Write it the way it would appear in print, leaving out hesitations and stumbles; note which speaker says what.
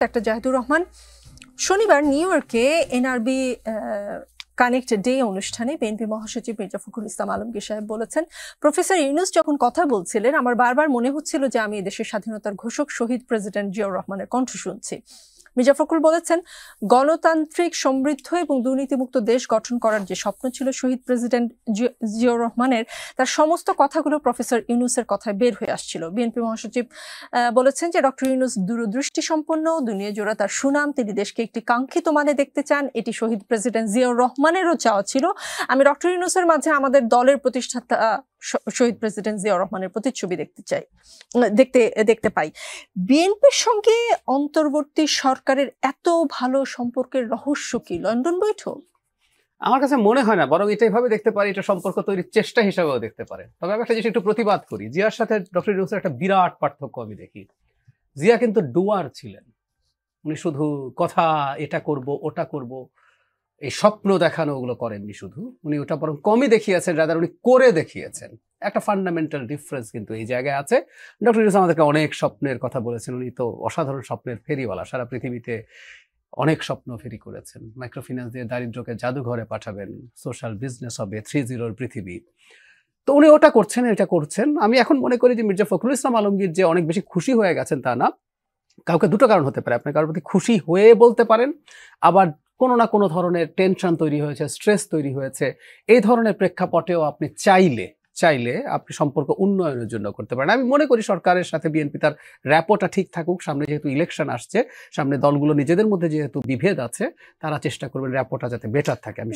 Speaker 1: Doctor Zahidur Rahman শনিবার new ইয়র্কে NRB connect day অনুষ্ঠানে বিএনপি মহাসচিব মির্জা ফখরুল ইসলাম আলমগীর সাহেব বলেছেন, প্রফেসর ইউনূস যখন কথা বলছিলেন আমার বারবার মনে হচ্ছিল যে আমি এদেশের স্বাধীনতার ঘোষক শহীদ প্রেসিডেন্ট জিয়াউর রহমানের কণ্ঠ শুনছি। মির্জা ফখরুল বলেছেন, গণতান্ত্রিক সমৃদ্ধ এবং দুর্নীতিমুক্ত দেশ গঠন করার যে স্বপ্ন ছিল শহীদ প্রেসিডেন্ট জিয়াউর রহমানের, তার সমস্ত কথাগুলো প্রফেসর ইউনূসের কথায় বের হয়ে আসছিল। বিএনপি মহাসচিব বলেছেন যে ডক্টর ইউনূস দূরদৃষ্টি সম্পন্ন, দুনিয়া জোড়া তার সুনাম, তিনি দেশকে একটি কাঙ্ক্ষিত মানে দেখতে চান। এটি শহীদ প্রেসিডেন্ট জিয়াউর রহমানেরও চাওয়া ছিল। আমি ডক্টর ইউনূসের মাঝে আমাদের দলের প্রতিষ্ঠাতা শহীদ প্রেসিডেন্ট জিয়াউর রহমানের প্রতিচ্ছবি দেখতে পাই। বিএনপির সঙ্গে অন্তর্বর্তী সরকারের এত ভালো সম্পর্কের রহস্য কি? লন্ডন বৈঠক?
Speaker 2: আমার কাছে মনে হয় না, বরং এটা এভাবে দেখতে পারি, এটা সম্পর্ক তৈরির চেষ্টা হিসাবেও দেখতে পারেন। তবে আমি একটা জিনিস একটু প্রতিবাদ করি, জিয়ার সাথে ডক্টর ইউনূসের একটা বিরাট পার্থক্য আমি দেখি। জিয়া কিন্তু ডুয়ার ছিলেন, উনি শুধু কথা এটা করব ওটা করব এই স্বপ্ন দেখানো ওগুলো করেননি, শুধু উনি ওটা বরং কমই দেখিয়েছেন, রাদার উনি করে দেখিয়েছেন। একটা ফান্ডামেন্টাল ডিফারেন্স কিন্তু এই জায়গায় আছে। ডক্টর ইউনূস আমাদেরকে অনেক স্বপ্নের কথা বলেছেন, উনি তো অসাধারণ স্বপ্নের ফেরিওয়ালা, সারা পৃথিবীতে অনেক স্বপ্ন ফেরি করেছেন। মাইক্রোফিন্যান্স দিয়ে দারিদ্রকে জাদুঘরে পাঠাবেন, সোশ্যাল বিজনেস হবে 3.0 পৃথিবী, তো উনি ওটা করছেন এটা করছেন। আমি এখন মনে করি যে মির্জা ফখরুল ইসলাম আলমগীর যে অনেক বেশি খুশি হয়ে গেছেন তা না, কাউকে দুটো কারণ হতে পারে। আপনি কারোর প্রতি খুশি হয়ে বলতে পারেন, আবার কোনো না কোনো ধরনের টেনশন তৈরি হয়েছে, স্ট্রেস তৈরি হয়েছে, এই ধরনের প্রেক্ষাপটেও আপনি চাইলে আপনি সম্পর্ক উন্নয়নের জন্য করতে পারেন। আমি মনে করি সরকারের সাথে বিএনপি তার র্যাপোটা ঠিক থাকুক। সামনে যেহেতু ইলেকশন আসছে, সামনে দলগুলো নিজেদের মধ্যে যেহেতু বিভেদ আছে, তারা চেষ্টা করবেন র্যাপোটা যাতে বেটার থাকে। আমি